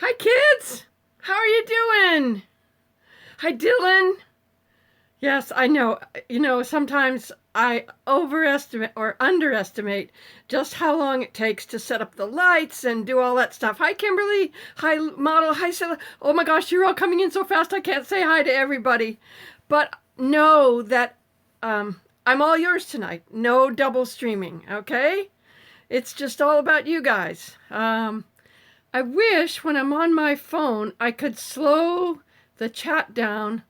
Hi, kids. How are you doing? Hi, Dylan. Yes, I know. Sometimes I overestimate or underestimate just how long it takes to set up the lights and do all that stuff. Hi, Kimberly. Hi, model. Hi, Stella. Oh my gosh, you're all coming in so fast I can't say hi to everybody. But know that I'm all yours tonight. No double streaming, okay? It's just all about you guys. I wish when I'm on my phone I could slow the chat down.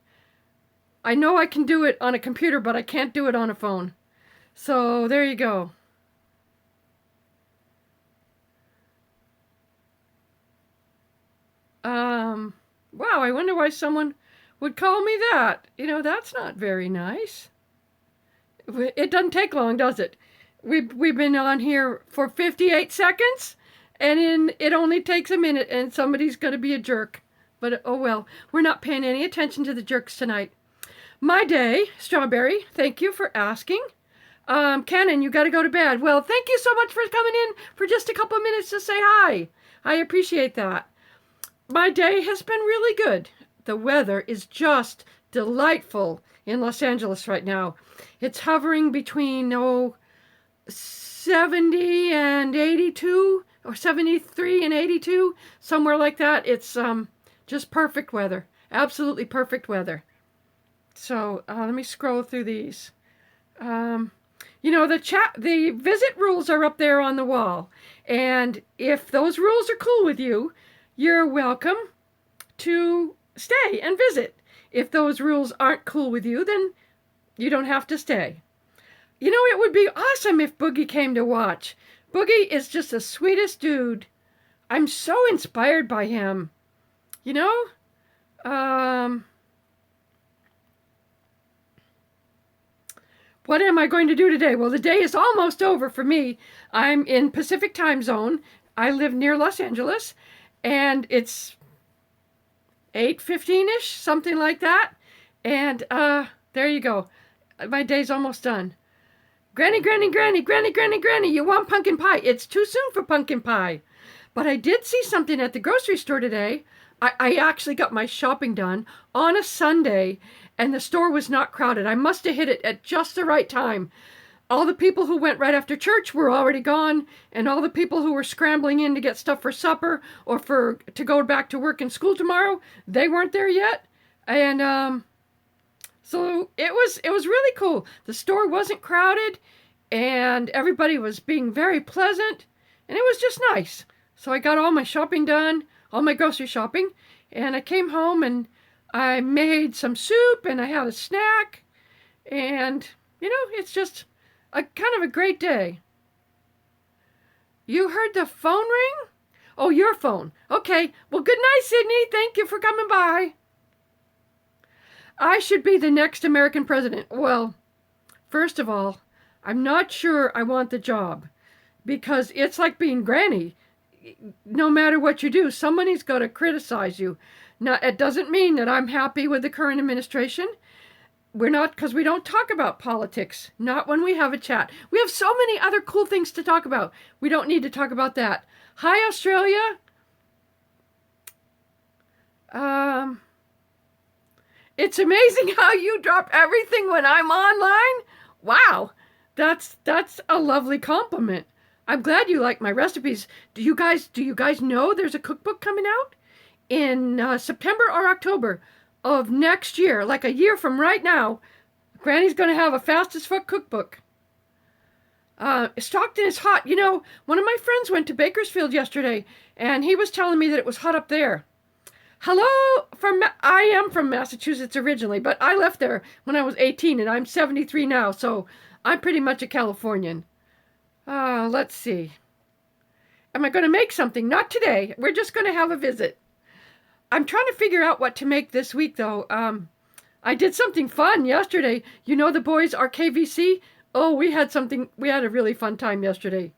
I know I can do it on a computer, but I can't do it on a phone. So there you go. Wow, I wonder why someone would call me that. That's not very nice. It doesn't take long, does it? We've been on here for 58 seconds, and it only takes a minute, and somebody's going to be a jerk. But oh well, we're not paying any attention to the jerks tonight. My day, Strawberry, thank you for asking. Cannon, you got to go to bed. Well, thank you so much for coming in for just a couple of minutes to say hi. I appreciate that. My day has been really good. The weather is just delightful in Los Angeles right now. It's hovering between 70 and 82 or 73 and 82, somewhere like that. It's just perfect weather. Absolutely perfect weather. So let me scroll through these. The visit rules are up there on the wall. And if those rules are cool with you, you're welcome to stay and visit. If those rules aren't cool with you, then you don't have to stay. It would be awesome if Boogie came to watch. Boogie is just the sweetest dude. I'm so inspired by him. What am I going to do today? Well, the day is almost over for me. I'm in Pacific time zone. I live near Los Angeles, and it's 8:15-ish, something like that. And there you go. My day's almost done. Granny, Granny, Granny, Granny, Granny, Granny, you want pumpkin pie? It's too soon for pumpkin pie. But I did see something at the grocery store today. I actually got my shopping done on a Sunday, and the store was not crowded. I must have hit it at just the right time. All the people who went right after church were already gone, and all the people who were scrambling in to get stuff for supper or to go back to work and school tomorrow, they weren't there yet. And so it was really cool. The store wasn't crowded, and everybody was being very pleasant, and it was just nice. So I got all my shopping done, all my grocery shopping, and I came home and I made some soup and I had a snack, and it's just a kind of a great day. You heard the phone ring? Oh, your phone. Okay. Well, good night, Sydney. Thank you for coming by. I should be the next American president. Well, first of all, I'm not sure I want the job, because it's like being Granny. No matter what you do, somebody's got to criticize you. Now, it doesn't mean that I'm happy with the current administration. We're not, because we don't talk about politics. Not when we have a chat. We have so many other cool things to talk about. We don't need to talk about that. Hi, Australia. It's amazing how you drop everything when I'm online. Wow, that's a lovely compliment. I'm glad you like my recipes. Do you guys know there's a cookbook coming out in September or October of next year, like a year from right now? Granny's going to have a fastest foot cookbook. Stockton is hot. One of my friends went to Bakersfield yesterday, and he was telling me that it was hot up there. Hello, I am from Massachusetts originally, but I left there when I was 18, and I'm 73 now, so I'm pretty much a Californian. Let's see. Am I going to make something? Not today. We're just going to have a visit. I'm trying to figure out what to make this week, though. I did something fun yesterday. The boys, our KVC? Oh, we had a really fun time yesterday.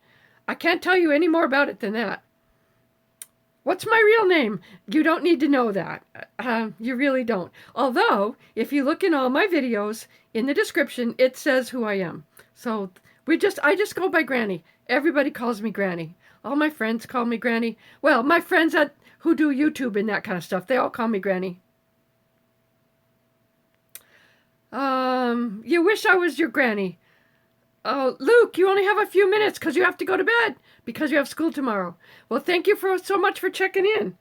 I can't tell you any more about it than that. What's my real name? You don't need to know that. You really don't. Although, if you look in all my videos, in the description, it says who I am. So I just go by Granny. Everybody calls me Granny. All my friends call me Granny. Well, my friends who do YouTube and that kind of stuff, they all call me Granny. You wish I was your granny. Oh, Luke, you only have a few minutes because you have to go to bed because you have school tomorrow. Well, thank you so much for checking in.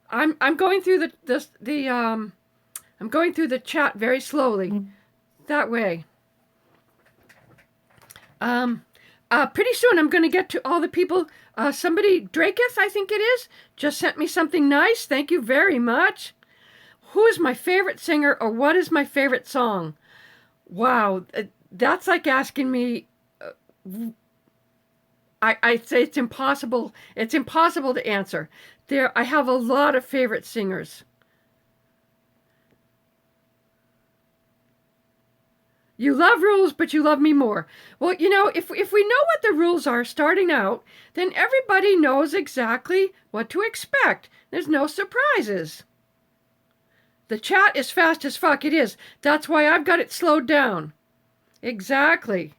I'm going through I'm going through the chat very slowly. That way. Pretty soon I'm going to get to all the people. Somebody, Draketh, I think it is, just sent me something nice. Thank you very much. Who is my favorite singer, or what is my favorite song? Wow, that's like asking me. I'd say it's impossible. It's impossible to answer. I have a lot of favorite singers. You love rules, but you love me more. Well, you know, if we know what the rules are starting out, then everybody knows exactly what to expect. There's no surprises. The chat is fast as fuck. It is. That's why I've got it slowed down. Exactly.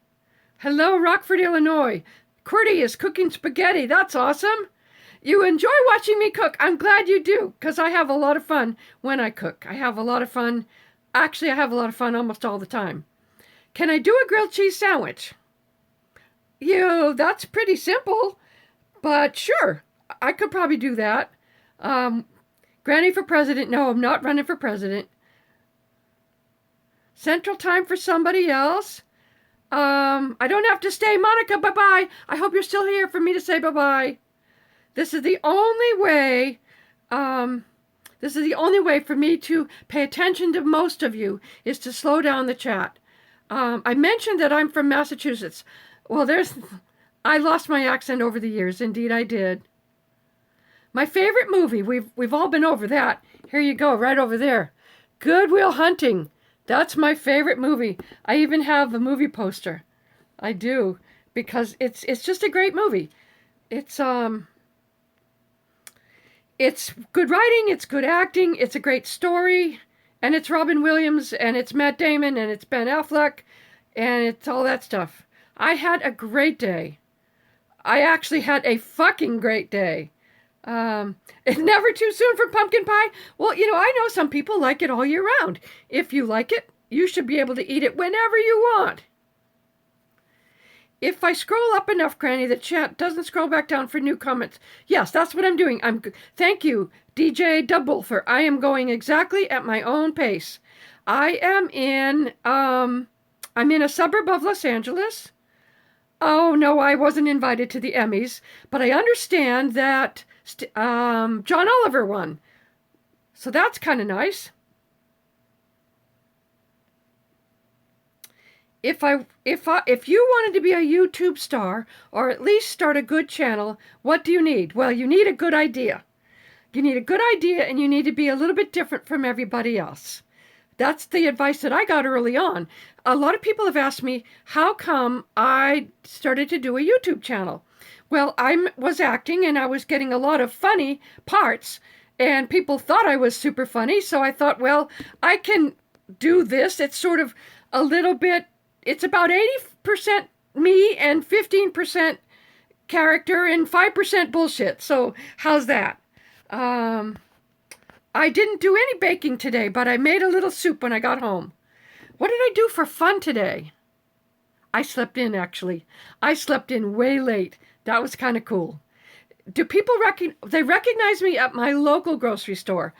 Hello, Rockford, Illinois. Qwerty is cooking spaghetti. That's awesome. You enjoy watching me cook. I'm glad you do, because I have a lot of fun when I cook. I have a lot of fun. Actually, I have a lot of fun almost all the time. Can I do a grilled cheese sandwich? That's pretty simple, but sure, I could probably do that. Granny for president. No, I'm not running for president. Central time for somebody else. I don't have to stay. Monica, bye-bye. I hope you're still here for me to say bye-bye. This is the only way, for me to pay attention to most of you, is to slow down the chat. I mentioned that I'm from Massachusetts. Well, I lost my accent over the years. Indeed, I did. My favorite movie, we've all been over that. Here you go, right over there. Good Will Hunting. That's my favorite movie. I even have the movie poster. I do, because it's just a great movie. It's good writing, it's good acting, it's a great story, and it's Robin Williams, and it's Matt Damon, and it's Ben Affleck, and it's all that stuff. I had a great day. I actually had a fucking great day. It's never too soon for pumpkin pie. Well, I know some people like it all year round. If you like it, you should be able to eat it whenever you want. If I scroll up enough, Granny, the chat doesn't scroll back down for new comments. Yes, that's what I'm doing. Thank you, DJ Dubwolfer. I am going exactly at my own pace. I'm in a suburb of Los Angeles. Oh, no, I wasn't invited to the Emmys, but I understand that John Oliver won. So that's kind of nice. If you wanted to be a YouTube star, or at least start a good channel, what do you need? Well, you need a good idea. You need a good idea, and you need to be a little bit different from everybody else. That's the advice that I got early on. A lot of people have asked me, how come I started to do a YouTube channel? Well, I was acting, and I was getting a lot of funny parts, and people thought I was super funny, so I thought, well, I can do this. It's sort of a little bit, it's about 80% me and 15% character and 5% bullshit. So how's that? I didn't do any baking today, but I made a little soup when I got home. What did I do for fun today? I slept in, actually. I slept in way late. That was kind of cool. Do people recognize me at my local grocery store?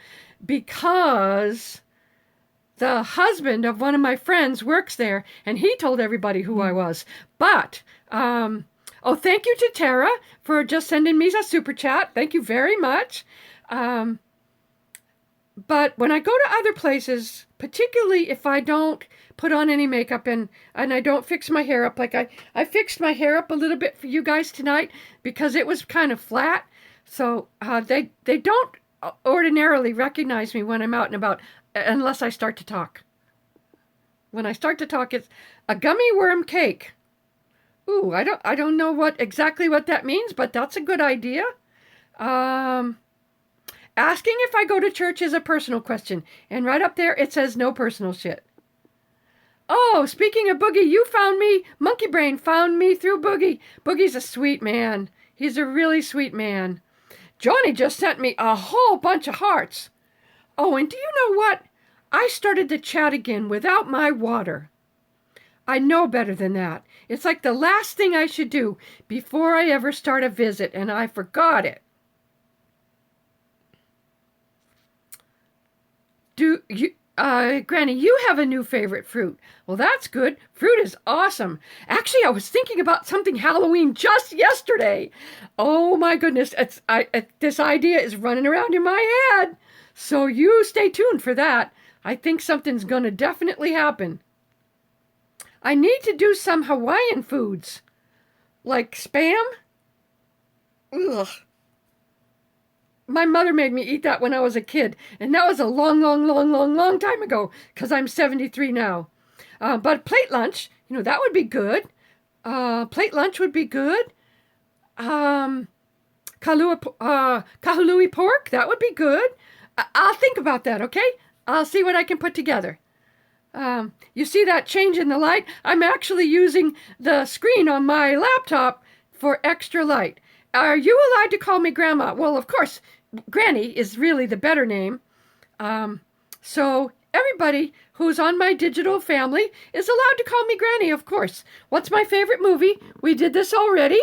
Because the husband of one of my friends works there, and he told everybody who I was. But, thank you to Tara for just sending me a super chat. Thank you very much. But when I go to other places, particularly if I don't put on any makeup and I don't fix my hair up, like I fixed my hair up a little bit for you guys tonight because it was kind of flat. So they don't ordinarily recognize me when I'm out and about unless I start to talk. When I start to talk, it's a gummy worm cake. Ooh, I don't know exactly what that means, but that's a good idea. Asking if I go to church is a personal question. And right up there, it says no personal shit. Oh, speaking of Boogie, you found me. Monkey Brain found me through Boogie. Boogie's a sweet man. He's a really sweet man. Johnny just sent me a whole bunch of hearts. Oh, and do you know what? I started the chat again without my water. I know better than that. It's like the last thing I should do before I ever start a visit, and I forgot it. Granny, you have a new favorite fruit. Well, that's good. Fruit is awesome. Actually, I was thinking about something Halloween just yesterday. Oh my goodness, this idea is running around in my head. So you stay tuned for that. I think something's gonna definitely happen. I need to do some Hawaiian foods, like Spam. Ugh. My mother made me eat that when I was a kid, and that was a long time ago, because I'm 73 now. But plate lunch, that would be good. Plate lunch would be good. Kahului pork, that would be good. I'll think about that, okay? I'll see what I can put together. You see that change in the light? I'm actually using the screen on my laptop for extra light. Are you allowed to call me Grandma? Well, of course, Granny is really the better name. So everybody who's on my digital family is allowed to call me Granny, of course. What's my favorite movie? We did this already.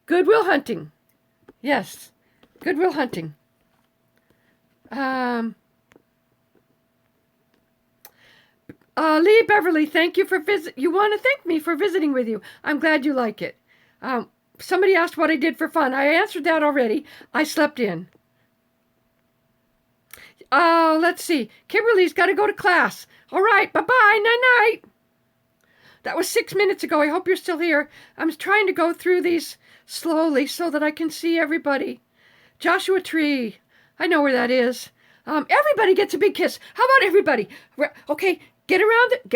Good Will Hunting. Yes, Good Will Hunting. Lee Beverly, thank you for You want to thank me for visiting with you. I'm glad you like it. Somebody asked what I did for fun. I answered that already. I slept in. Let's see. Kimberly's got to go to class. All right. Bye-bye. Night-night. That was 6 minutes ago. I hope you're still here. I'm trying to go through these slowly so that I can see everybody. Joshua Tree. I know where that is. Everybody gets a big kiss. How about everybody? Okay, get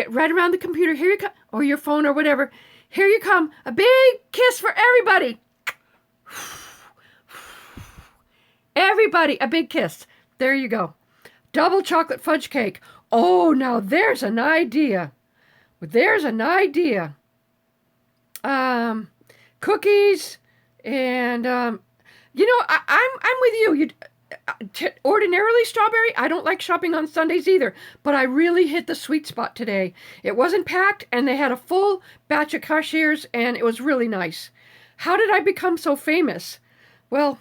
right around the computer. Here you come. Or your phone or whatever. Here you come. A big kiss for everybody. Everybody, a big kiss. There you go. Double chocolate fudge cake. Oh, now there's an idea. There's an idea. Cookies and I'm with you. Ordinarily strawberry. I don't like shopping on Sundays either, but I really hit the sweet spot today. It wasn't packed, and they had a full batch of cashiers, and it was really nice. How did I become so famous? Well,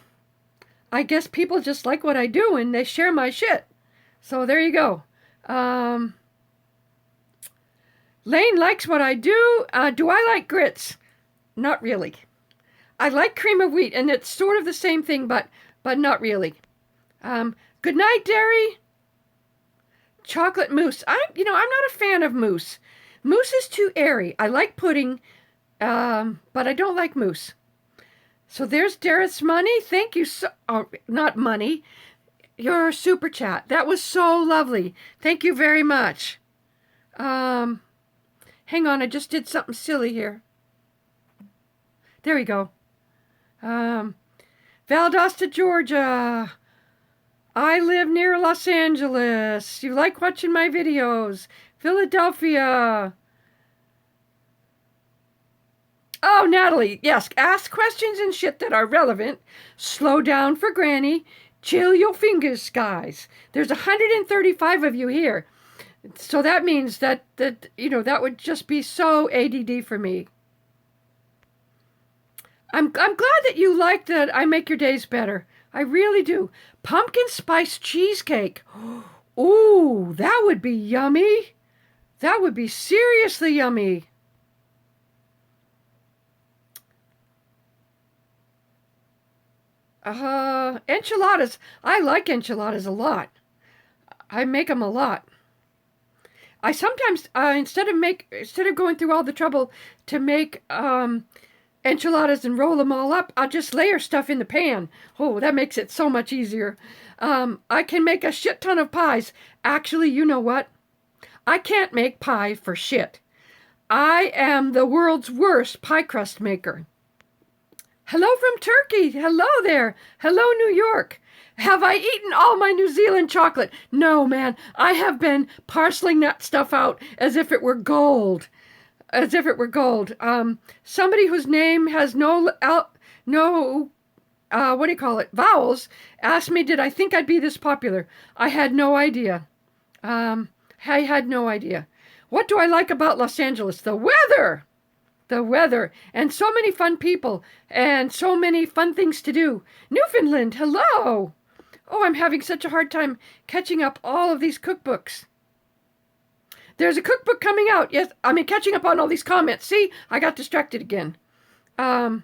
I guess people just like what I do, and they share my shit. So there you go. Lane likes what I do. Do I like grits? Not really. I like cream of wheat, and it's sort of the same thing, but not really. Good night, Derry. Chocolate mousse. I'm not a fan of mousse. Mousse is too airy. I like pudding, but I don't like mousse. So there's Dareth's money. Thank you so... Oh, not money. Your super chat. That was so lovely. Thank you very much. Hang on. I just did something silly here. There we go. Valdosta, Georgia. I live near Los Angeles. You like watching my videos. Philadelphia. Oh, Natalie. Yes, ask questions and shit that are relevant. Slow down for Granny. Chill your fingers, guys. There's 135 of you here. So that means that that would just be so ADD for me. I'm glad that you like that I make your days better. I really do. Pumpkin spice cheesecake. Ooh, that would be yummy. That would be seriously yummy. Enchiladas. I like enchiladas a lot. I make them a lot. I sometimes, instead of going through all the trouble to make enchiladas and roll them all up, I'll just layer stuff in the pan. Oh, that makes it so much easier. I can make a shit ton of pies. Actually, you know what? I can't make pie for shit. I am the world's worst pie crust maker. Hello from Turkey. Hello there. Hello, New York. Have I eaten all my New Zealand chocolate? No, man. I have been parceling that stuff out as if it were gold. As if it were gold. Somebody whose name has no what do you call it? Vowels, asked me, did I think I'd be this popular? I had no idea. I had no idea. What do I like about Los Angeles? The weather! The weather, and so many fun people, and so many fun things to do. Newfoundland, hello! Oh, I'm having such a hard time catching up all of these cookbooks. There's a cookbook coming out. Yes, I mean, catching up on all these comments. See, I got distracted again. There's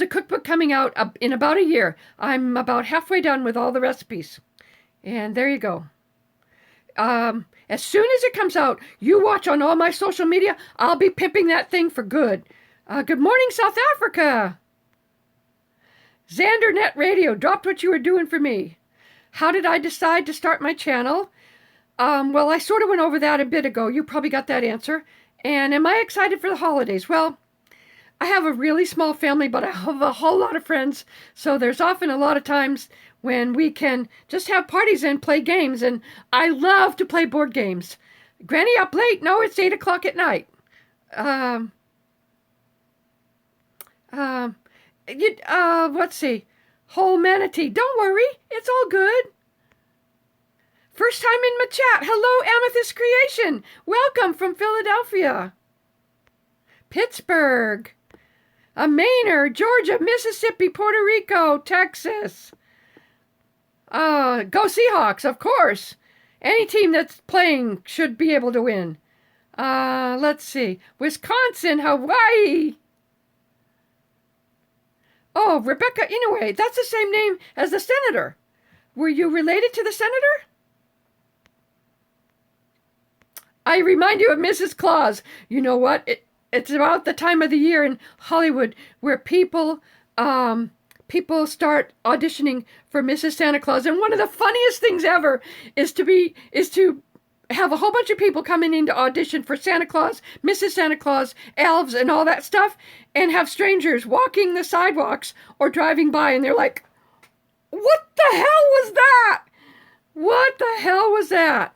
a cookbook coming out in about a year. I'm about halfway done with all the recipes. And there you go. As soon as it comes out, you watch on all my social media. I'll be pimping that thing for good. Good morning, South Africa. XanderNet Radio dropped what you were doing for me. How did I decide to start my channel? Well, I sort of went over that a bit ago. You probably got that answer. And am I excited for the holidays? Well, I have a really small family, but I have a whole lot of friends. So there's often a lot of times when we can just have parties and play games. And I love to play board games. Granny up late? No, it's 8 o'clock at night. Let's see. Whole manatee. Don't worry. It's all good. First time in my chat. Hello, Amethyst Creation. Welcome from Philadelphia. Pittsburgh. Maynard, Georgia, Mississippi, Puerto Rico, Texas. Go Seahawks, of course. Any team that's playing should be able to win. Let's see. Wisconsin, Hawaii. Oh, Rebecca Inouye. That's the same name as the senator. Were you related to the senator? I remind you of Mrs. Claus. You know what? It's about the time of the year in Hollywood where people start auditioning for Mrs. Santa Claus. And one of the funniest things ever is to have a whole bunch of people coming in to audition for Santa Claus, Mrs. Santa Claus, elves, and all that stuff, and have strangers walking the sidewalks or driving by, and they're like, what the hell was that? What the hell was that?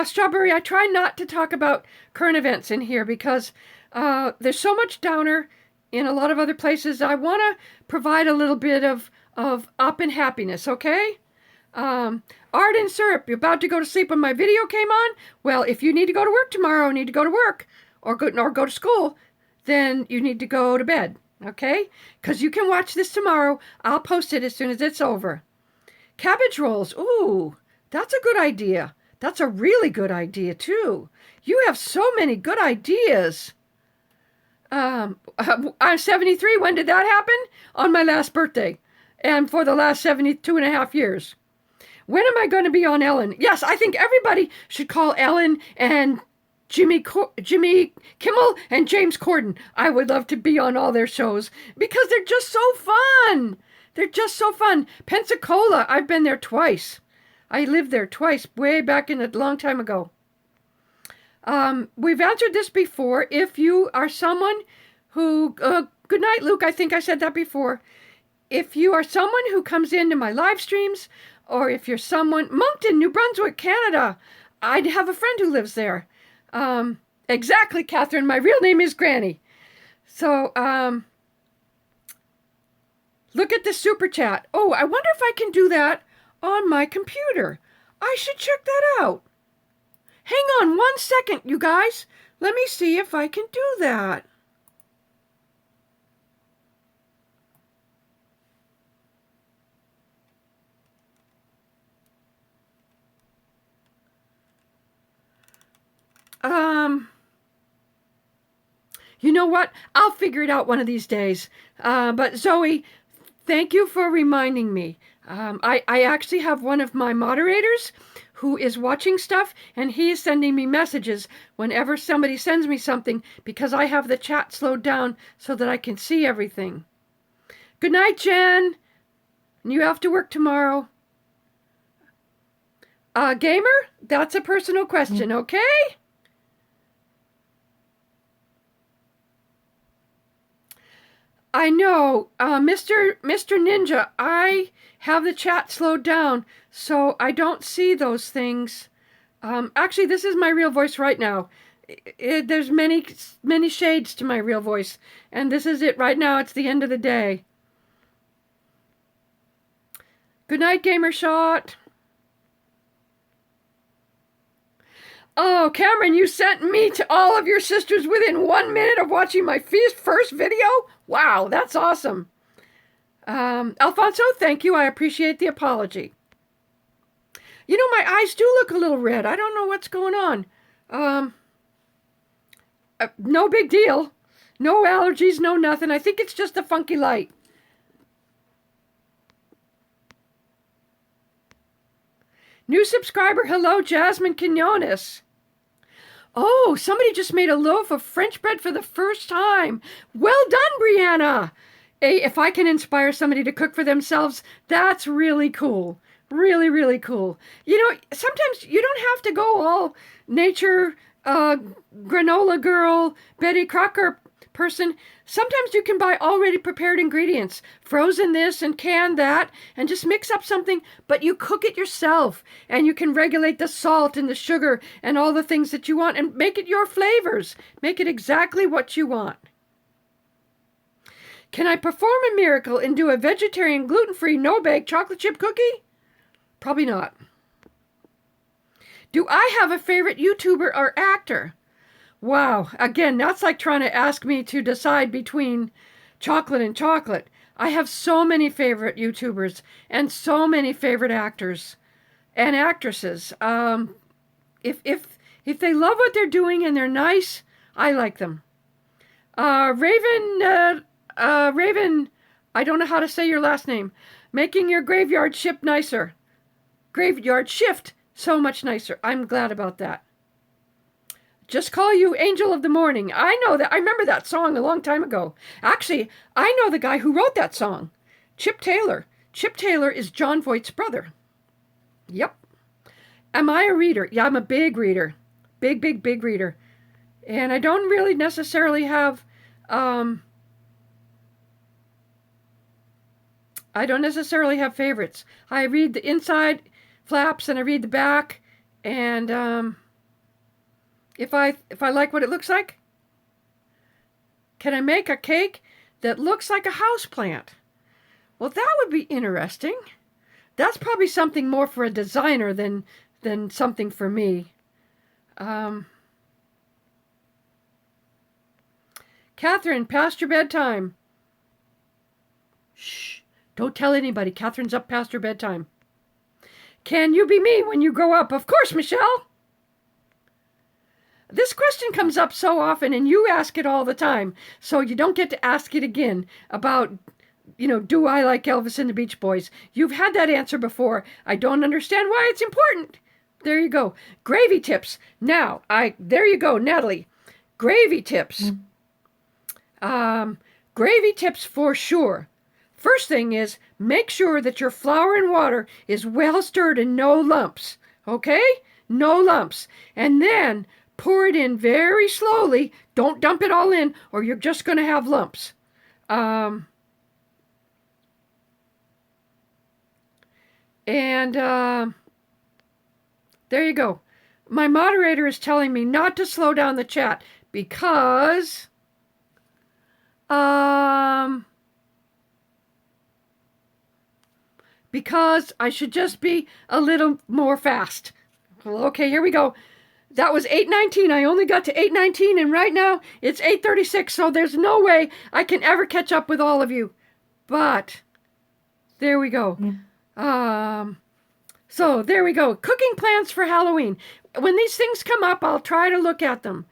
Strawberry, I try not to talk about current events in here because there's so much downer in a lot of other places. I want to provide a little bit of up and happiness, okay? Art and Syrup, you're about to go to sleep when my video came on? Well, if you need to go to work tomorrow, need to go to work, or go to school, then you need to go to bed, okay? Because you can watch this tomorrow. I'll post it as soon as it's over. Cabbage rolls, ooh, that's a good idea. That's a really good idea, too. You have so many good ideas. I'm 73. When did that happen? On my last birthday. And for the last 72 and a half years. When am I going to be on Ellen? Yes, I think everybody should call Ellen and Jimmy Kimmel and James Corden. I would love to be on all their shows because they're just so fun. They're just so fun. Pensacola, I've been there twice. I lived there twice, way back in a long time ago. We've answered this before. If you are someone who, good night, Luke, I think I said that before. If you are someone who comes into my live streams, or if you're someone, Moncton, New Brunswick, Canada, I have a friend who lives there. Exactly, Catherine, my real name is Granny. So, look at the super chat. Oh, I wonder if I can do that on my computer. I should check that out. Hang on 1 second, you guys. Let me see if I can do that. You know what? I'll figure it out one of these days. But Zoe, thank you for reminding me. I actually have one of my moderators who is watching stuff, and he is sending me messages whenever somebody sends me something because I have the chat slowed down so that I can see everything. Good night, Jen. You have to work tomorrow. Gamer, that's a personal question, okay? I know, Mr. Ninja, I have the chat slowed down, so I don't see those things. Actually, this is my real voice right now. There's many shades to my real voice, and this is it right now. It's the end of the day. Good night, Gamer Shot. Oh, Cameron, you sent me to all of your sisters within 1 minute of watching my first video? Wow, that's awesome. Alfonso, thank you. I appreciate the apology. You know, my eyes do look a little red. I don't know what's going on. No big deal. No allergies, no nothing. I think it's just a funky light. New subscriber, hello, Jasmine Quinones. Oh, somebody just made a loaf of French bread for the first time. Well done, Brianna. Hey, if I can inspire somebody to cook for themselves, that's really cool. Really, really cool. You know, sometimes you don't have to go all nature, granola girl, Betty Crocker person. Sometimes you can buy already prepared ingredients, frozen this and canned that, and just mix up something, but you cook it yourself, and you can regulate the salt and the sugar and all the things that you want, and make it your flavors. Make it exactly what you want. Can I perform a miracle and do a vegetarian, gluten-free, no-bake chocolate chip cookie? Probably not. Do I have a favorite YouTuber or actor? Wow, again, that's like trying to ask me to decide between chocolate and chocolate. I have so many favorite YouTubers and so many favorite actors and actresses. If they love what they're doing and they're nice, I like them. Raven, I don't know how to say your last name. Making your graveyard shift nicer. Graveyard shift so much nicer. I'm glad about that. Just call you Angel of the Morning. I know that. I remember that song a long time ago. Actually, I know the guy who wrote that song. Chip Taylor. Chip Taylor is John Voight's brother. Yep. Am I a reader? Yeah, I'm a big reader. Big reader. And I don't really necessarily have... I don't necessarily have favorites. I read the inside flaps and I read the back. And... If I like what it looks like, can I make a cake that looks like a houseplant? Well, that would be interesting. That's probably something more for a designer than something for me. Catherine, past your bedtime. Shh, don't tell anybody. Catherine's up past her bedtime. Can you be me when you grow up? Of course, Michelle. This question comes up so often, and you ask it all the time, so you don't get to ask it again about, you know, do I like Elvis and the Beach Boys? You've had that answer before. I don't understand why it's important. There you go. Gravy tips. Now, there you go, Natalie. Gravy tips. Gravy tips for sure. First thing is, make sure that your flour and water is well stirred and no lumps. Okay? No lumps. And then... pour it in very slowly. Don't dump it all in, or you're just going to have lumps. There you go. My moderator is telling me not to slow down the chat because... because I should just be a little more fast. Well, okay, here we go. That was 8:19. I only got to 8:19, and right now it's 8:36, so there's no way I can ever catch up with all of you. But there we go. So there we go. Cooking plans for Halloween. When these things come up, I'll try to look at them.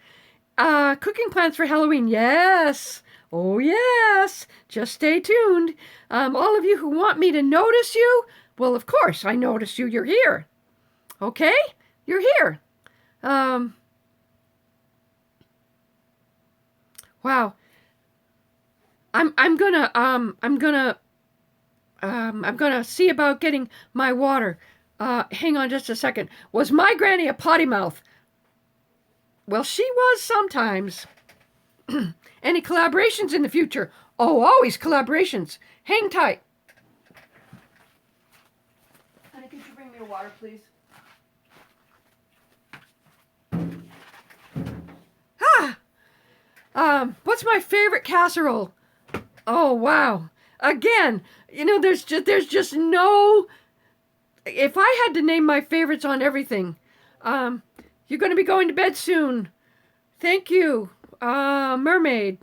Cooking plans for Halloween. Yes. Oh, yes. Just stay tuned. All of you who want me to notice you, well, of course, I notice you. You're here. Okay? You're here. Wow. I'm gonna see about getting my water. Hang on just a second. Was my granny a potty mouth? Well, she was sometimes. Any collaborations in the future? Oh, always collaborations. Hang tight. Honey, could you bring me a water, please? What's my favorite casserole? Oh, wow. Again, you know, there's just no... If I had to name my favorites on everything, you're going to be going to bed soon. Thank you, mermaid.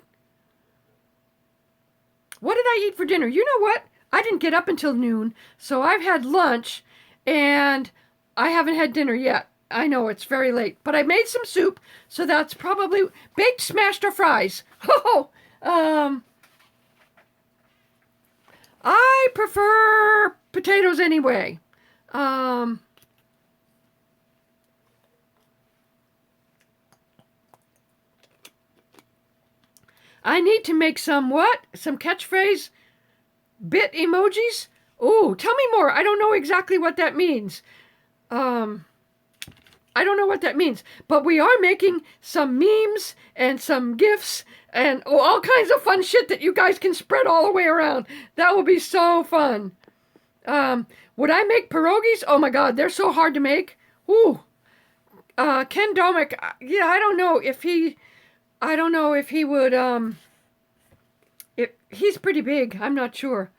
What did I eat for dinner? You know what? I didn't get up until noon, so I've had lunch, and I haven't had dinner yet. I know it's very late, but I made some soup, so that's probably baked, smashed, or fries. Oh, I prefer potatoes anyway. I need to make some what? Some catchphrase bit emojis? Oh, tell me more. I don't know exactly what that means. I don't know what that means, but we are making some memes and some GIFs and all kinds of fun shit that you guys can spread all the way around. That will be so fun. Would I make pierogies? Oh my God, they're so hard to make. Ooh. Ken Domick, yeah, I don't know if he would, he's pretty big. I'm not sure.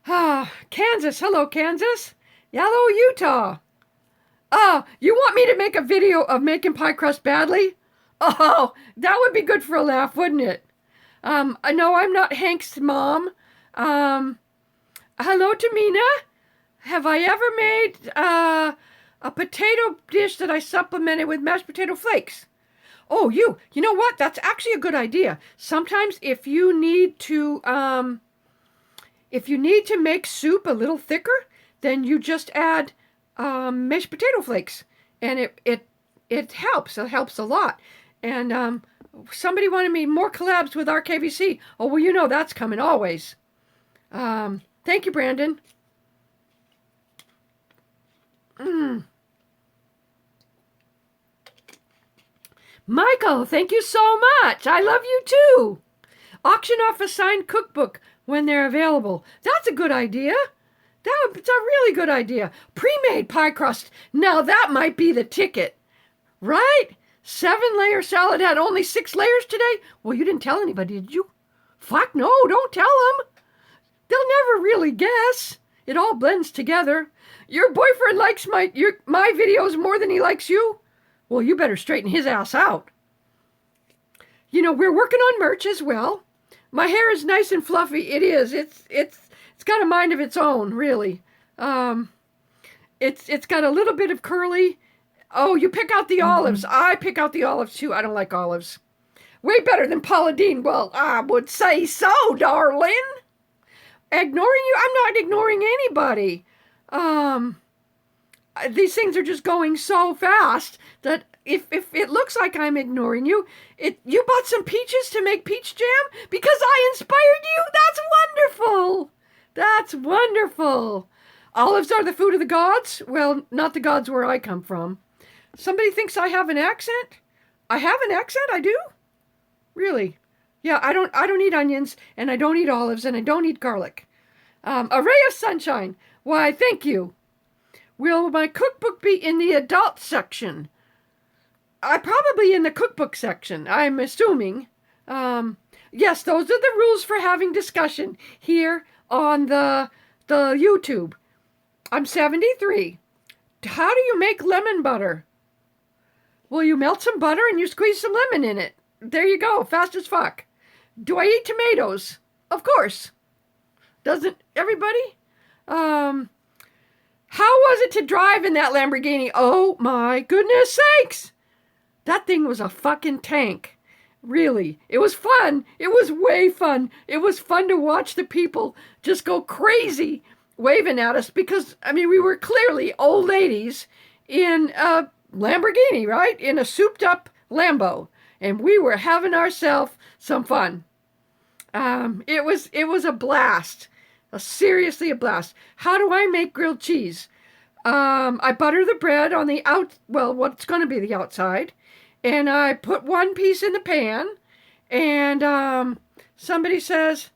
Kansas. Hello, Kansas. Hello, Utah. You want me to make a video of making pie crust badly? Oh, that would be good for a laugh, wouldn't it? I know I'm not Hank's mom. Hello to Mina. Have I ever made a potato dish that I supplemented with mashed potato flakes? Oh, you know what? That's actually a good idea. Sometimes if you need to make soup a little thicker, then you just add mashed potato flakes, and it helps. It helps a lot. And somebody wanted me more collabs with RKVC. Oh, well, you know that's coming always. Thank you, Brandon. Michael, thank you so much. I love you too. Auction off a signed cookbook when they're available. That's a good idea. It's a really good idea. Pre-made pie crust. Now that might be the ticket. Right? 7-layer salad had only 6 layers today? Well, you didn't tell anybody, did you? Fuck no, don't tell them. They'll never really guess. It all blends together. Your boyfriend likes my videos more than he likes you? Well, you better straighten his ass out. You know, we're working on merch as well. My hair is nice and fluffy. It is. It's got a mind of its own, really. It's got a little bit of curly. Oh, you pick out the olives. I pick out the olives too. I don't like olives. Way better than Paula Deen. Well, I would say so, darling. Ignoring you? I'm not ignoring anybody. These things are just going so fast that if it looks like I'm ignoring you, you bought some peaches to make peach jam because I inspired you? That's wonderful. That's wonderful. Olives are the food of the gods? Well, not the gods where I come from. Somebody thinks I have an accent? I have an accent? I do? Really? Yeah, I don't eat onions, and I don't eat olives, and I don't eat garlic. A ray of sunshine. Why, thank you. Will my cookbook be in the adult section? Probably in the cookbook section, I'm assuming. Yes, those are the rules for having discussion here on the YouTube. I'm 73. How do you make lemon butter? Well, you melt some butter and you squeeze some lemon in it. There you go, fast as fuck. Do I eat tomatoes? Of course. Doesn't everybody? How was it to drive in that Lamborghini? Oh my goodness sakes! That thing was a fucking tank. Really. It was fun. It was way fun. It was fun to watch the people just go crazy waving at us because, I mean, we were clearly old ladies in a Lamborghini, right? In a souped up Lambo. And we were having ourselves some fun. It was a blast. Seriously a blast. How do I make grilled cheese? I butter the bread on what's going to be the outside. And I put one piece in the pan. And somebody says,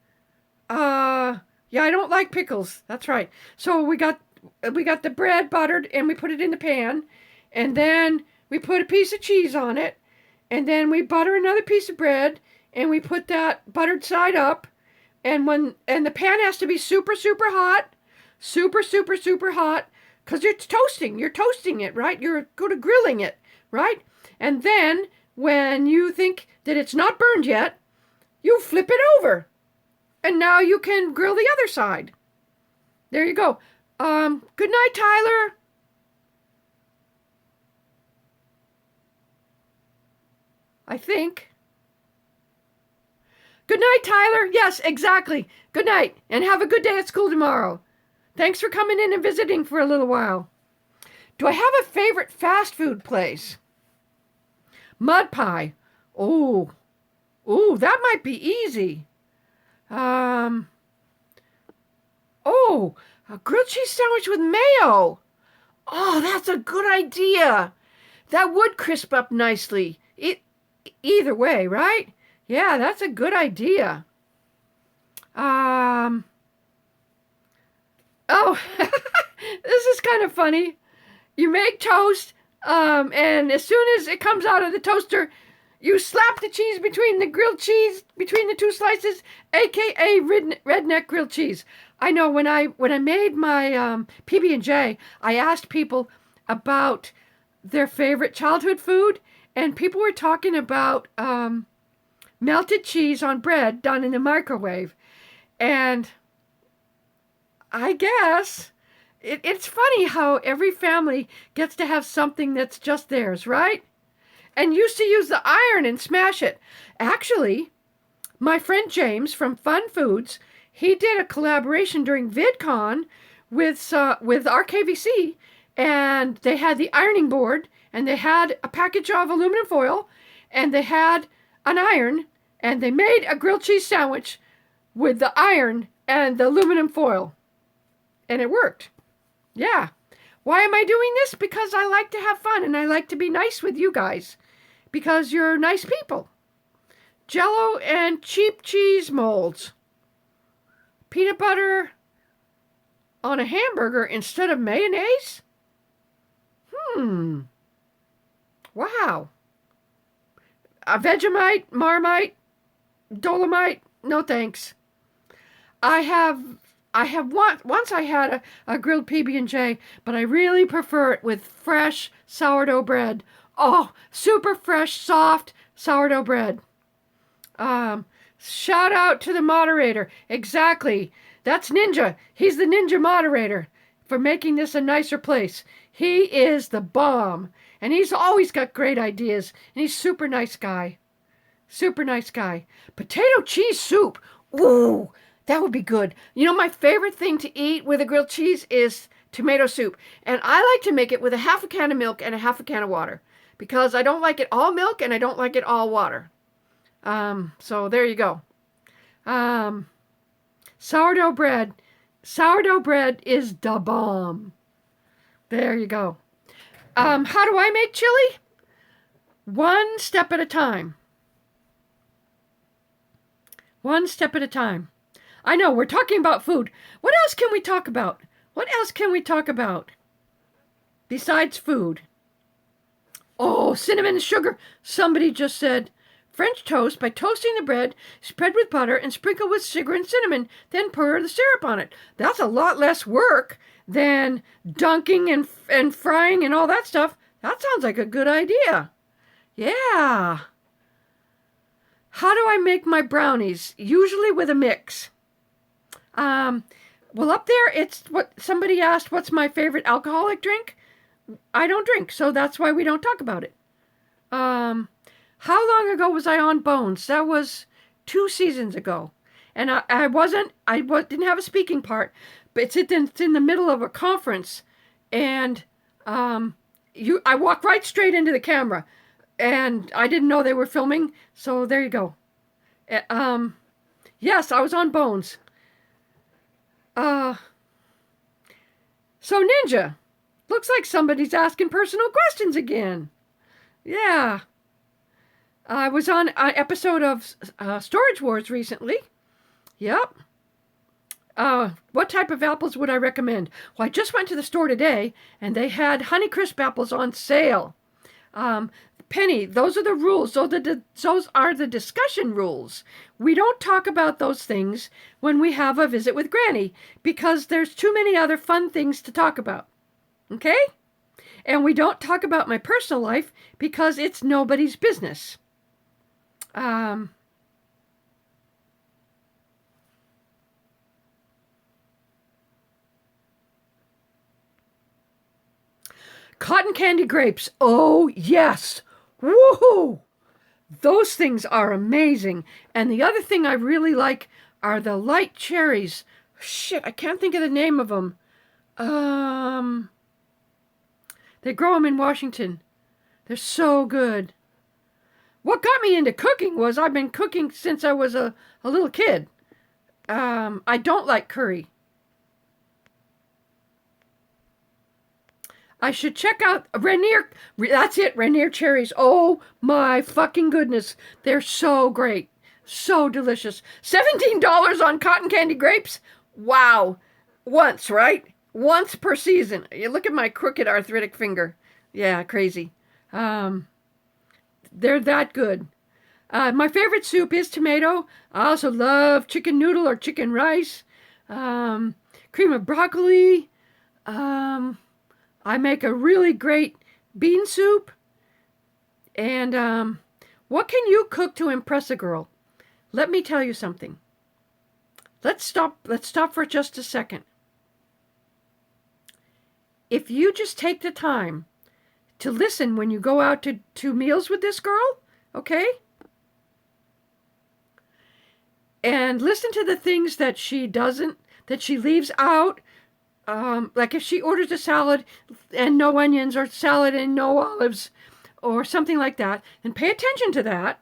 yeah, I don't like pickles. That's right. So we got the bread buttered and we put it in the pan, and then we put a piece of cheese on it, and then we butter another piece of bread and we put that buttered side up, and the pan has to be super super hot, super super super hot, because you're toasting it, right? You're going to grilling it, right? And then when you think that it's not burned yet, you flip it over, and now you can grill the other side. There you go. Good night, Tyler. I think. Good night, Tyler. Yes, exactly. Good night, and have a good day at school tomorrow. Thanks for coming in and visiting for a little while. Do I have a favorite fast food place? Mud pie. Oh, that might be easy. Oh, a grilled cheese sandwich with mayo. Oh, that's a good idea. That would crisp up nicely. Either way, right? Yeah, that's a good idea. Oh, this is kind of funny. You make toast, and as soon as it comes out of the toaster, you slap the cheese between the grilled cheese, between the two slices, aka redneck grilled cheese. I know when I made my PB&J, I asked people about their favorite childhood food, and people were talking about melted cheese on bread done in the microwave. And I guess it's funny how every family gets to have something that's just theirs, right? And used to use the iron and smash it. Actually, my friend James from Fun Foods, he did a collaboration during VidCon with RKVC, and they had the ironing board, and they had a package of aluminum foil, and they had an iron, and they made a grilled cheese sandwich with the iron and the aluminum foil. And it worked. Yeah. Why am I doing this? Because I like to have fun and I like to be nice with you guys. Because you're nice people. Jello and cheap cheese molds. Peanut butter on a hamburger instead of mayonnaise? Wow. A Vegemite, Marmite, Dolomite? No thanks. I have once I had a grilled PB&J, but I really prefer it with fresh sourdough bread. Oh, super fresh, soft sourdough bread. Shout out to the moderator. Exactly. That's Ninja. He's the Ninja moderator for making this a nicer place. He is the bomb. And he's always got great ideas. And he's super nice guy. Super nice guy. Potato cheese soup. Ooh, that would be good. You know, my favorite thing to eat with a grilled cheese is tomato soup. And I like to make it with a half a can of milk and a half a can of water. Because I don't like it all milk and I don't like it all water. So there you go. Sourdough bread. Sourdough bread is the bomb. There you go. How do I make chili? One step at a time. One step at a time. I know, we're talking about food. What else can we talk about? What else can we talk about besides food? Oh, cinnamon and sugar. Somebody just said French toast by toasting the bread, spread with butter, and sprinkle with sugar and cinnamon, then pour the syrup on it. That's a lot less work than dunking and frying and all that stuff. That sounds like a good idea. Yeah. How do I make my brownies? Usually with a mix. Well, up there, it's what somebody asked, what's my favorite alcoholic drink? I don't drink, so that's why we don't talk about it. How long ago was I on Bones? That was 2 seasons ago. And I didn't have a speaking part, but it's in the middle of a conference. And I walked right straight into the camera. And I didn't know they were filming, so there you go. Yes, I was on Bones. So Ninja, looks like somebody's asking personal questions again. Yeah. I was on an episode of Storage Wars recently. Yep. What type of apples would I recommend? Well, I just went to the store today, and they had Honeycrisp apples on sale. Penny, those are the rules. Those are the discussion rules. We don't talk about those things when we have a visit with Granny because there's too many other fun things to talk about. Okay? And we don't talk about my personal life because it's nobody's business. Cotton candy grapes. Oh, yes. Woohoo! Those things are amazing. And the other thing I really like are the light cherries. Shit, I can't think of the name of them. They grow them in Washington. They're so good. What got me into cooking was I've been cooking since I was a little kid. I don't like curry. I should check out Rainier. That's it, Rainier cherries. Oh my fucking goodness. They're so great. So delicious. $17 on cotton candy grapes? Wow. Once, right? Once per season. You look at my crooked arthritic finger. Yeah, crazy. They're that good. My favorite soup is tomato. I also love chicken noodle or chicken rice. Cream of broccoli. I make a really great bean soup. And what can you cook to impress a girl? Let me tell you something. Let's stop for just a second. If you just take the time to listen when you go out to meals with this girl, okay? And listen to the things that she leaves out. Like if she orders a salad and no onions or salad and no olives or something like that, and pay attention to that.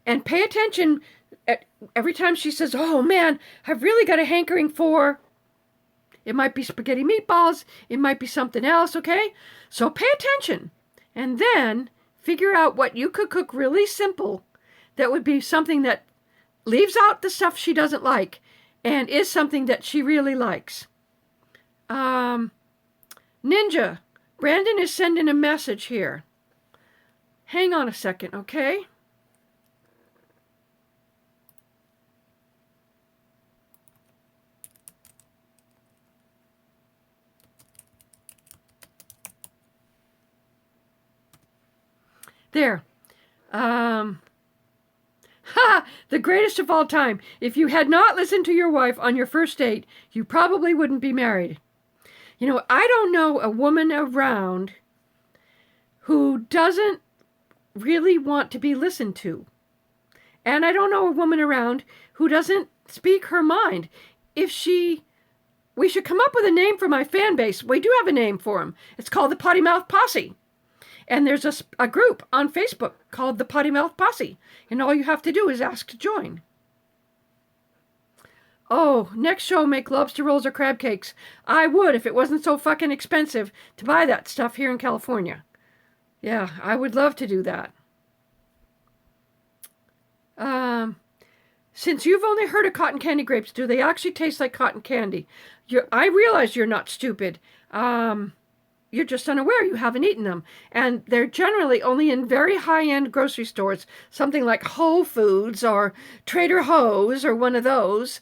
And pay attention every time she says, oh man, I've really got a hankering for, it might be spaghetti meatballs, it might be something else, okay? So pay attention and then figure out what you could cook really simple that would be something that leaves out the stuff she doesn't like and is something that she really likes. Ninja, Brandon is sending a message here. Hang on a second, okay? There. The greatest of all time. If you had not listened to your wife on your first date, you probably wouldn't be married. You know, I don't know a woman around who doesn't really want to be listened to. And I don't know a woman around who doesn't speak her mind. We should come up with a name for my fan base. We do have a name for them. It's called the PottyMouth Posse. And there's a group on Facebook called the PottyMouth Posse. And all you have to do is ask to join. Oh, next show, make lobster rolls or crab cakes. I would if it wasn't so fucking expensive to buy that stuff here in California. Yeah, I would love to do that. Since you've only heard of cotton candy grapes, do they actually taste like cotton candy? I realize you're not stupid. You're just unaware you haven't eaten them. And they're generally only in very high-end grocery stores, something like Whole Foods or Trader Joe's or one of those.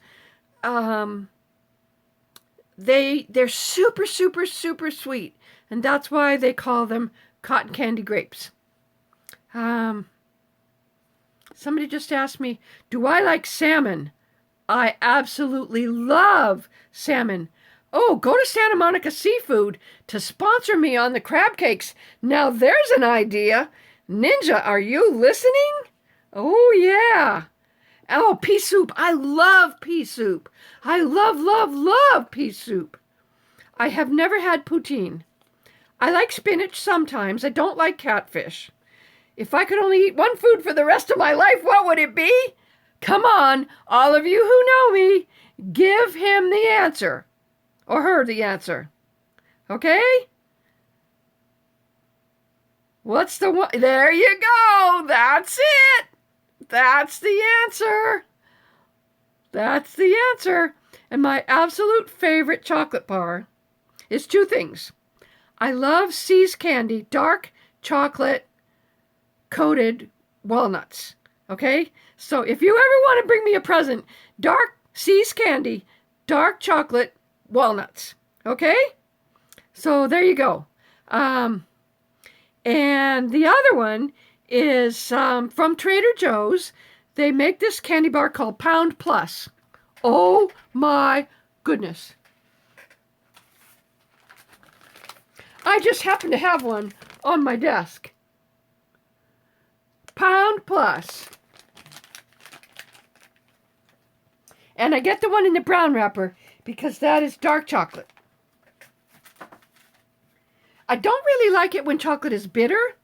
They're super, super, super sweet. And that's why they call them cotton candy grapes. Somebody just asked me, do I like salmon? I absolutely love salmon. Oh, go to Santa Monica Seafood to sponsor me on the crab cakes. Now there's an idea. Ninja, are you listening? Oh, yeah. Oh, pea soup. I love pea soup. I love, love, love pea soup. I have never had poutine. I like spinach sometimes. I don't like catfish. If I could only eat one food for the rest of my life, what would it be? Come on, all of you who know me, give him the answer. Or her the answer. Okay? What's the one? There you go. That's it. That's the answer. That's the answer. And my absolute favorite chocolate bar is two things. I love See's Candy, dark chocolate coated walnuts. Okay? So if you ever want to bring me a present, dark See's Candy, dark chocolate walnuts. Okay? So there you go. And the other one is from Trader Joe's. They make this candy bar called Pound Plus. Oh my goodness. I just happen to have one on my desk. Pound Plus. And I get the one in the brown wrapper because that is dark chocolate. I don't really like it when chocolate is bitter.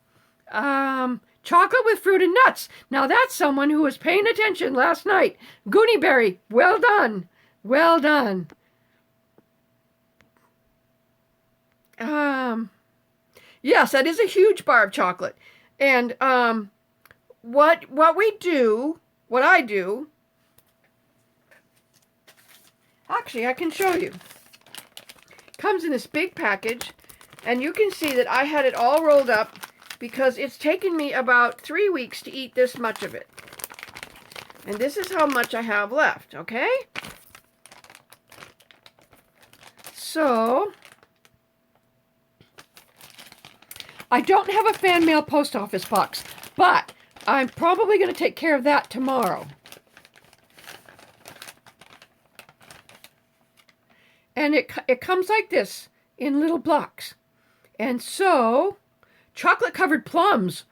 Chocolate with fruit and nuts. Now that's someone who was paying attention last night. Goonie Berry, well done. Well done. Yes, that is a huge bar of chocolate. And what I do, actually I can show you. Comes in this big package, and you can see that I had it all rolled up because it's taken me about 3 weeks to eat this much of it. And this is how much I have left, okay? So, I don't have a fan mail post office box, but I'm probably going to take care of that tomorrow. And it comes like this in little blocks. And so, chocolate covered plums.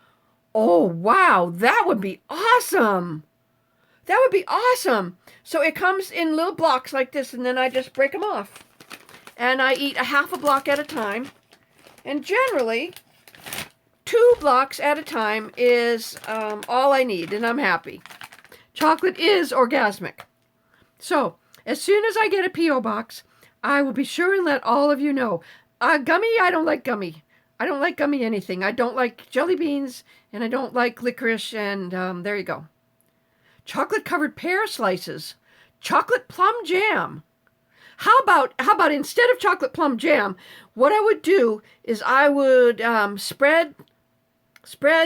Oh, wow, that would be awesome. That would be awesome. So it comes in little blocks like this, and then I just break them off. And I eat a half a block at a time. And generally, 2 blocks at a time is all I need, and I'm happy. Chocolate is orgasmic. So, as soon as I get a P.O. box, I will be sure and let all of you know. Gummy, I don't like gummy. I don't like gummy anything. I don't like jelly beans, and I don't like licorice, and there you go. Chocolate-covered pear slices. Chocolate plum jam. How about instead of chocolate plum jam, what I would do is I would spread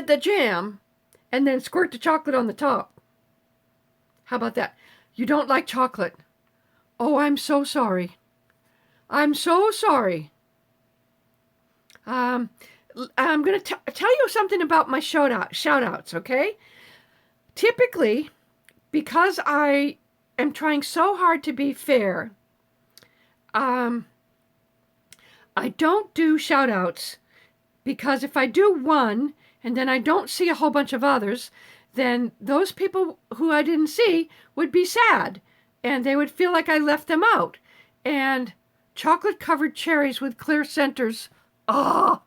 the jam and then squirt the chocolate on the top. How about that? You don't like chocolate? Oh, I'm so sorry. I'm so sorry. I'm going to tell you something about my shout-outs, okay? Typically, because I am trying so hard to be fair, I don't do shout-outs because if I do one and then I don't see a whole bunch of others, then those people who I didn't see would be sad and they would feel like I left them out. And chocolate-covered cherries with clear centers. Oh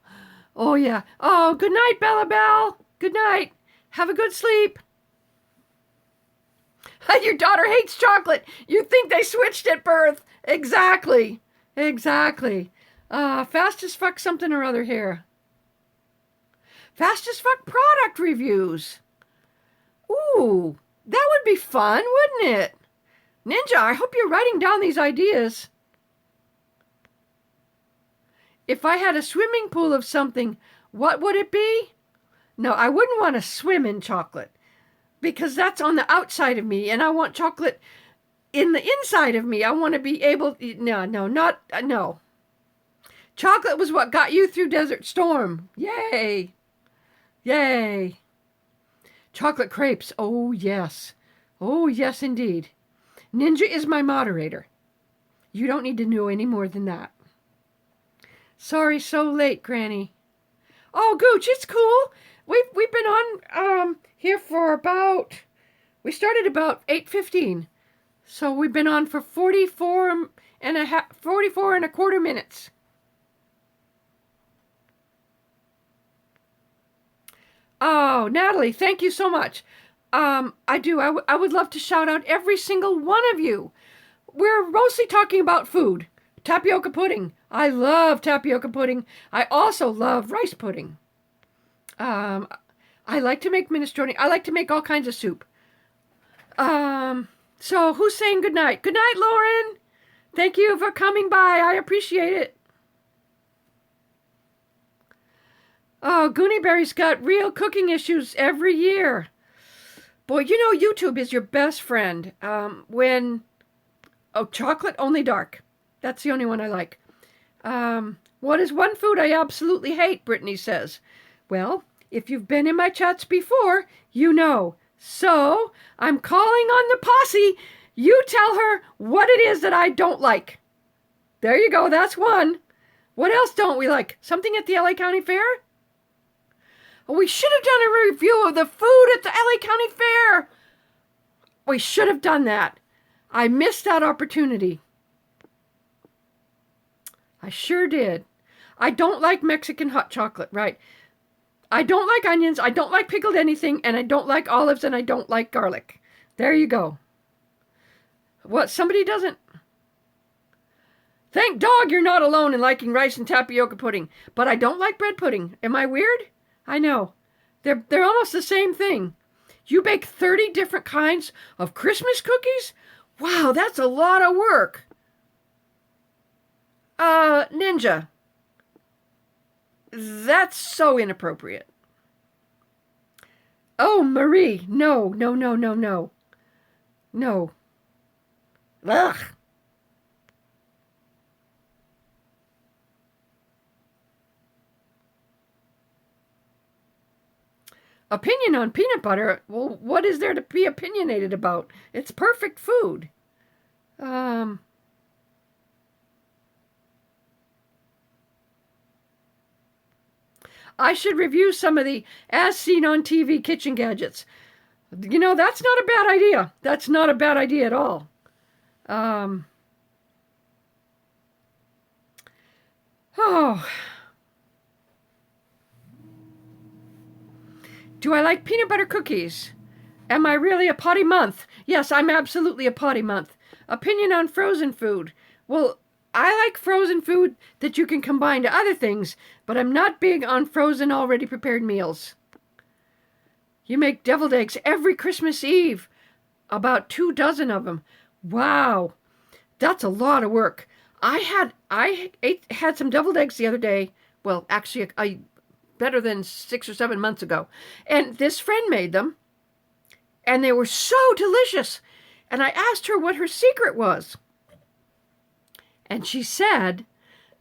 yeah. Oh, good night, Bella Bell. Good night. Have a good sleep. Your daughter hates chocolate. You think they switched at birth. Exactly. Fast as fuck something or other here. Fast as fuck product reviews. Ooh, that would be fun, wouldn't it? Ninja, I hope you're writing down these ideas. If I had a swimming pool of something, what would it be? No, I wouldn't want to swim in chocolate because that's on the outside of me, and I want chocolate in the inside of me. I want to be able... No. Chocolate was what got you through Desert Storm. Yay. Chocolate crepes. Oh, yes. Oh, yes, indeed. Ninja is my moderator. You don't need to know any more than that. Sorry, so late, Granny. Oh, Gooch, it's cool. We've been on here for about... We started about 8:15. So we've been on for 44 and a quarter minutes. Oh, Natalie, thank you so much. I do. I would love to shout out every single one of you. We're mostly talking about food. Tapioca pudding. I love tapioca pudding. I also love rice pudding. Um, I like to make minestrone. I like to make all kinds of soup. So who's saying good night? Good night, Lauren. Thank you for coming by. I appreciate it. Oh, Goonieberry's got real cooking issues every year. Boy, you know YouTube is your best friend. Chocolate only dark. That's the only one I like. What is one food I absolutely hate? Brittany says. Well, if you've been in my chats before, you know. So I'm calling on the posse. You tell her what it is that I don't like. There you go. That's one. What else don't we like? Something at the LA County Fair? Oh, we should have done a review of the food at the LA County Fair. We should have done that. I missed that opportunity. I sure did. I don't like Mexican hot chocolate, right? I don't like onions, I don't like pickled anything, and I don't like olives, and I don't like garlic. There you go. What, somebody doesn't? Thank dog you're not alone in liking rice and tapioca pudding, but I don't like bread pudding. Am I weird? I know. They're almost the same thing. You bake 30 different kinds of Christmas cookies? Wow, that's a lot of work. Ninja. That's so inappropriate. Oh, Marie. No, no, no, no, no. No. Ugh. Opinion on peanut butter? Well, what is there to be opinionated about? It's perfect food. I should review some of the as seen on TV kitchen gadgets. You know, that's not a bad idea. That's not a bad idea at all. Oh. Do I like peanut butter cookies? Am I really a PottyMouth? Yes, I'm absolutely a PottyMouth. Opinion on frozen food. Well, I like frozen food that you can combine to other things, but I'm not big on frozen already prepared meals. You make deviled eggs every Christmas Eve. About 24 of them. Wow. That's a lot of work. I had some deviled eggs the other day. Well, actually, better than 6 or 7 months ago. And this friend made them, and they were so delicious. And I asked her what her secret was. And she said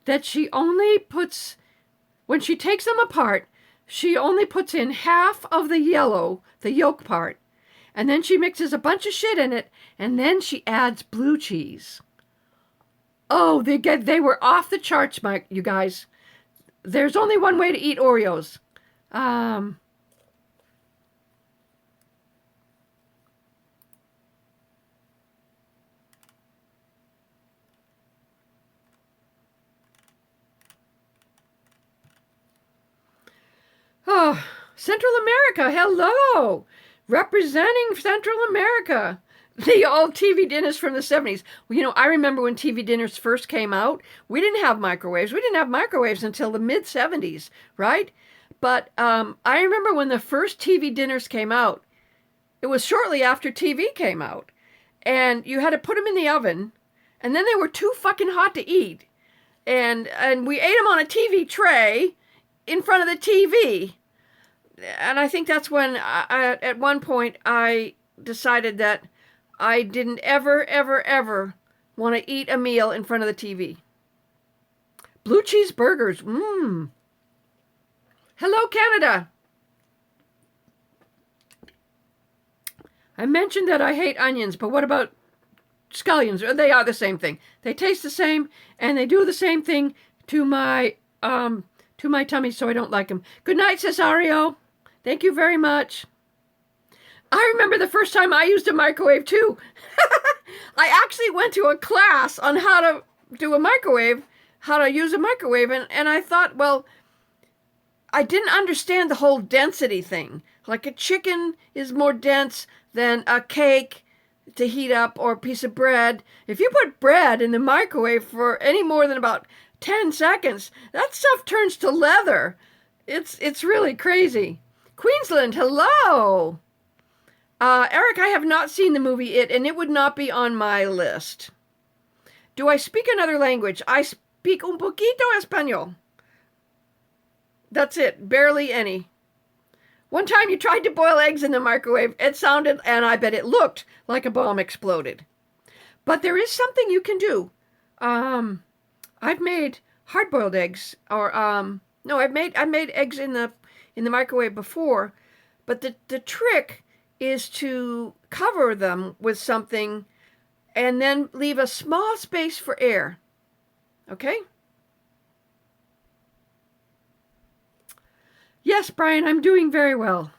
that she only puts, when she takes them apart, she only puts in half of the yellow, the yolk part, and then she mixes a bunch of shit in it, and then she adds blue cheese. Oh, they were off the charts, you guys. There's only one way to eat Oreos. Oh, Central America, hello! Representing Central America. The old TV dinners from the 70s. Well, you know, I remember when TV dinners first came out, we didn't have microwaves. We didn't have microwaves until the mid-70s, right? But I remember when the first TV dinners came out, it was shortly after TV came out. And you had to put them in the oven, and then they were too fucking hot to eat. And we ate them on a TV tray in front of the TV. And I think that's when at one point I decided that I didn't ever, ever, ever want to eat a meal in front of the TV. Blue cheese burgers. Hello, Canada. I mentioned that I hate onions, but what about scallions? They are the same thing. They taste the same, and they do the same thing to my tummy, so I don't like them. Good night, Cesario. Thank you very much. I remember the first time I used a microwave, too. I actually went to a class on how to do a microwave, how to use a microwave, and I thought, well, I didn't understand the whole density thing. Like a chicken is more dense than a cake to heat up or a piece of bread. If you put bread in the microwave for any more than about 10 seconds, that stuff turns to leather. It's really crazy. Queensland, hello. Eric, I have not seen the movie It, and it would not be on my list. Do I speak another language? I speak un poquito español. That's it, barely any. One time you tried to boil eggs in the microwave. It sounded, and I bet it looked like a bomb exploded. But there is something you can do. I've made hard-boiled eggs, or no, I've made eggs in the microwave before, but the trick is to cover them with something and then leave a small space for air. Okay? Yes, Brian, I'm doing very well.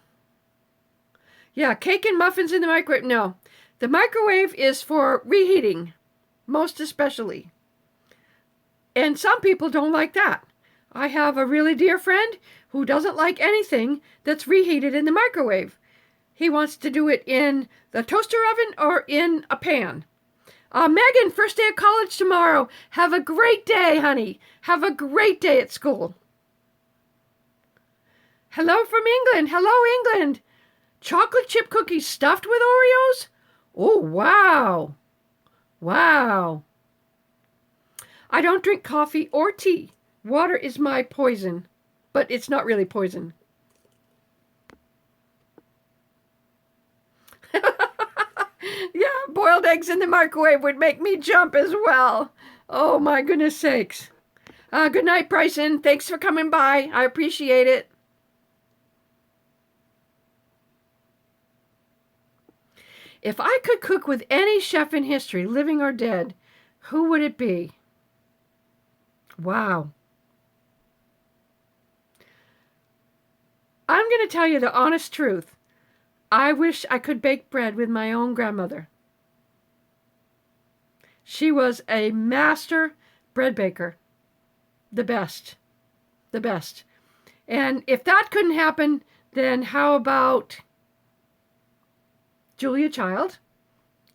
Yeah, cake and muffins in the microwave. No, the microwave is for reheating, most especially. And some people don't like that. I have a really dear friend who doesn't like anything that's reheated in the microwave. He wants to do it in the toaster oven or in a pan. Megan, first day of college tomorrow. Have a great day, honey. Have a great day at school. Hello from England. Hello, England. Chocolate chip cookies stuffed with Oreos? Oh, wow. Wow. I don't drink coffee or tea. Water is my poison, but it's not really poison. Yeah, boiled eggs in the microwave would make me jump as well. Oh, my goodness sakes. Good night, Bryson. Thanks for coming by. I appreciate it. If I could cook with any chef in history, living or dead, who would it be? Wow. I'm going to tell you the honest truth. I wish I could bake bread with my own grandmother. She was a master bread baker. The best. The best. And if that couldn't happen, then how about Julia Child?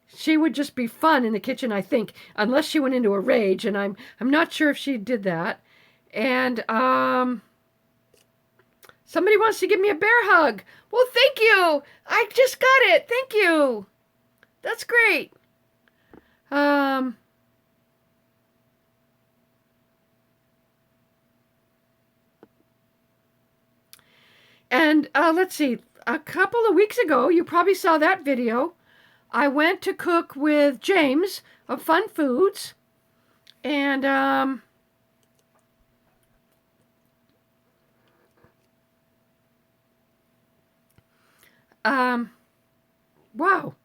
She would just be fun in the kitchen, I think, unless she went into a rage, and I'm not sure if she did that. And somebody wants to give me a bear hug. Well, thank you. I just got it. Thank you. That's great. And let's see. A couple of weeks ago, you probably saw that video. I went to cook with James of Fun Foods, and wow.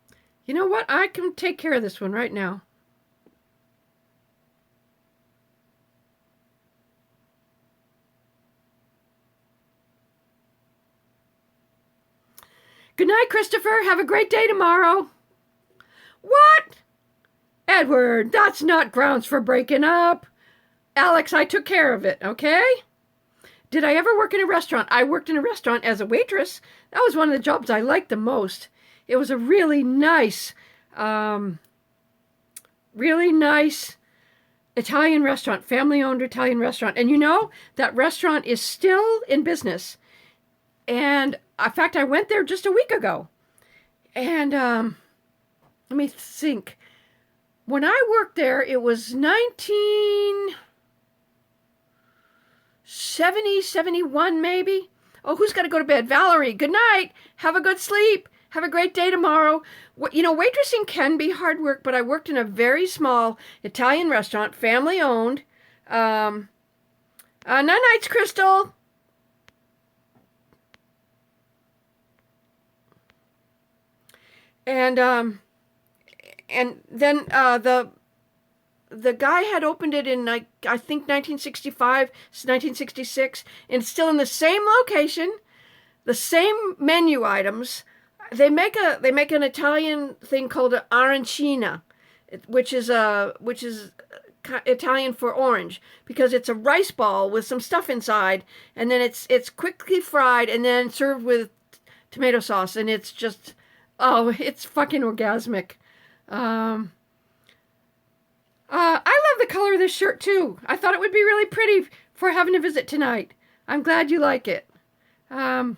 You know what? I can take care of this one right now. Good night, Christopher. Have a great day tomorrow. What? Edward, that's not grounds for breaking up. Alex, I took care of it, okay? Did I ever work in a restaurant? I worked in a restaurant as a waitress. That was one of the jobs I liked the most. It was a really nice Italian restaurant, family-owned Italian restaurant. And you know, that restaurant is still in business. And in fact, I went there just a week ago. And let me think. When I worked there, it was 1970, 71 maybe. Oh, who's got to go to bed? Valerie, good night. Have a good sleep. Have a great day tomorrow. You know, waitressing can be hard work, but I worked in a very small Italian restaurant, family owned. Night nights, Crystal. And then the guy had opened it in, I think 1965, 1966, and still in the same location, the same menu items. They make an Italian thing called an arancina, which is Italian for orange, because it's a rice ball with some stuff inside, and then it's quickly fried and then served with tomato sauce, and it's just, oh, it's fucking orgasmic. I love the color of this shirt too. I thought it would be really pretty for having a visit tonight. I'm glad you like it. My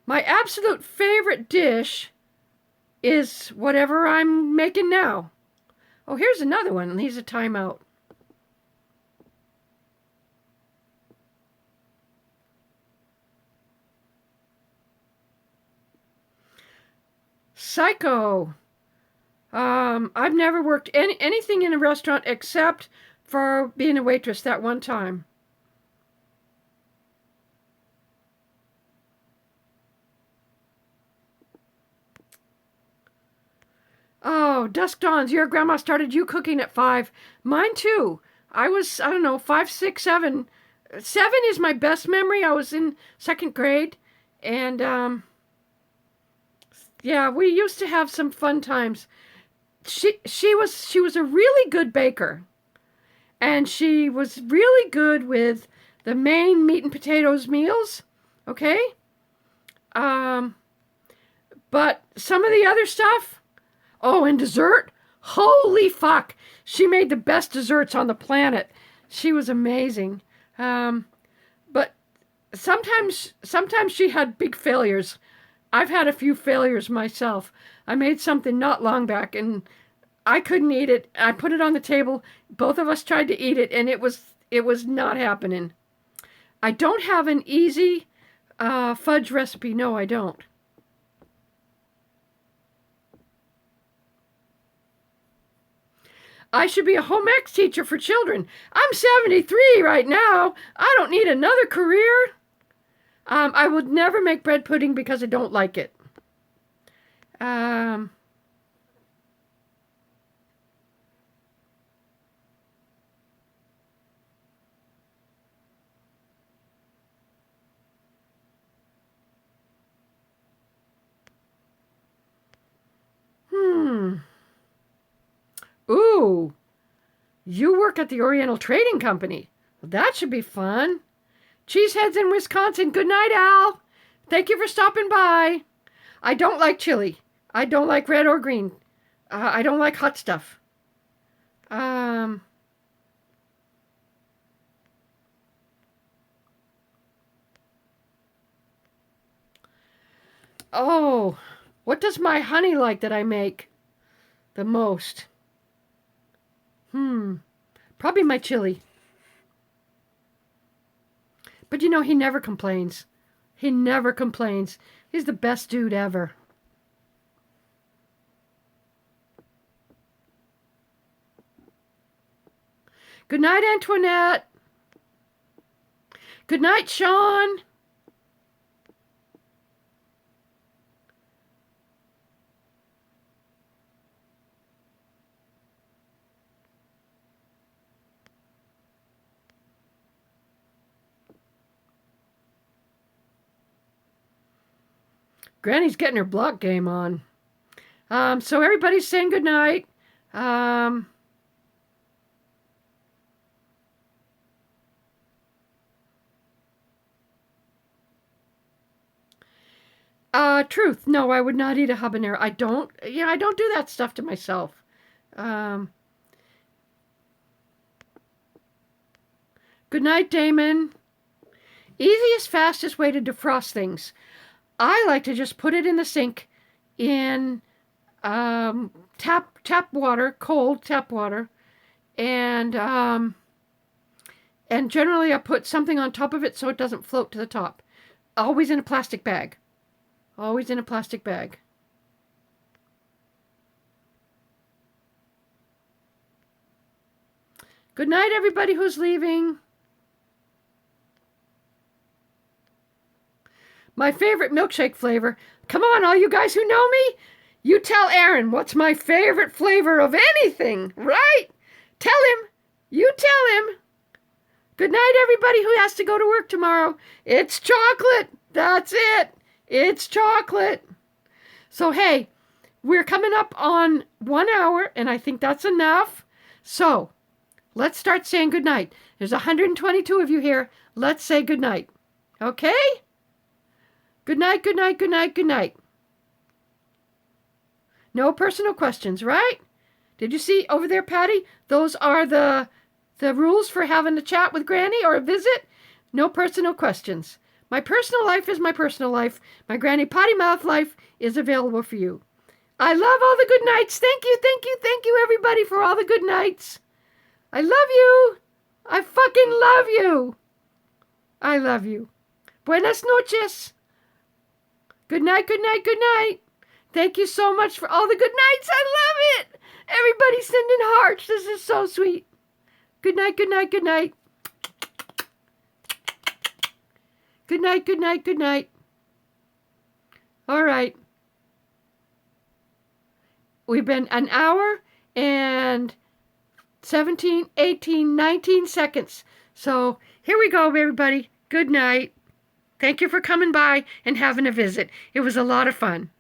absolute favorite dish is whatever I'm making now. Oh, here's another one. He's a timeout. Psycho. I've never worked anything in a restaurant except for being a waitress that one time. Oh, Dusk Dawns, your grandma started you cooking at 5. Mine too. I was, I don't know, 5, 6, 7. 7 is my best memory. I was in 2nd grade. And, yeah, we used to have some fun times. She was a really good baker. And she was really good with the main meat and potatoes meals. Okay? But some of the other stuff, oh, and dessert, holy fuck. She made the best desserts on the planet. She was amazing. But sometimes she had big failures. I've had a few failures myself. I made something not long back and I couldn't eat it. I put it on the table. Both of us tried to eat it and it was not happening. I don't have an easy fudge recipe. No, I don't. I should be a home ec teacher for children. I'm 73 right now. I don't need another career. I would never make bread pudding because I don't like it. Ooh, you work at the Oriental Trading Company. Well, that should be fun. Cheeseheads in Wisconsin. Good night, Al. Thank you for stopping by. I don't like chili. I don't like red or green. I don't like hot stuff. Oh, what does my honey like that I make the most? Probably my chili. But you know, he never complains. He never complains. He's the best dude ever. Good night, Antoinette. Good night, Sean. Granny's getting her block game on. So everybody's saying goodnight. Truth. No, I would not eat a habanero. I don't do that stuff to myself. Good night, Damon. Easiest, fastest way to defrost things. I like to just put it in the sink in tap water, cold tap water, and generally I put something on top of it so it doesn't float to the top. Always in a plastic bag. Always in a plastic bag. Good night, everybody who's leaving. My favorite milkshake flavor. Come on, all you guys who know me. You tell Aaron what's my favorite flavor of anything, right? Tell him. You tell him. Good night, everybody who has to go to work tomorrow. It's chocolate. That's it. It's chocolate. So, hey, we're coming up on 1 hour, and I think that's enough. So, let's start saying goodnight. There's 122 of you here. Let's say goodnight. Okay? Good night, good night, good night, good night. No personal questions, right? Did you see over there, Patty? Those are the rules for having a chat with Granny or a visit. No personal questions. My personal life is my personal life. My Granny Potty Mouth life is available for you. I love all the good nights. Thank you, thank you, thank you, everybody, for all the good nights. I love you. I fucking love you. I love you. Buenas noches. Good night, good night, good night. Thank you so much for all the good nights. I love it. Everybody sending hearts. This is so sweet. Good night, good night, good night. Good night, good night, good night. All right. We've been an hour and 17, 18, 19 seconds. So here we go, everybody. Good night. Thank you for coming by and having a visit. It was a lot of fun.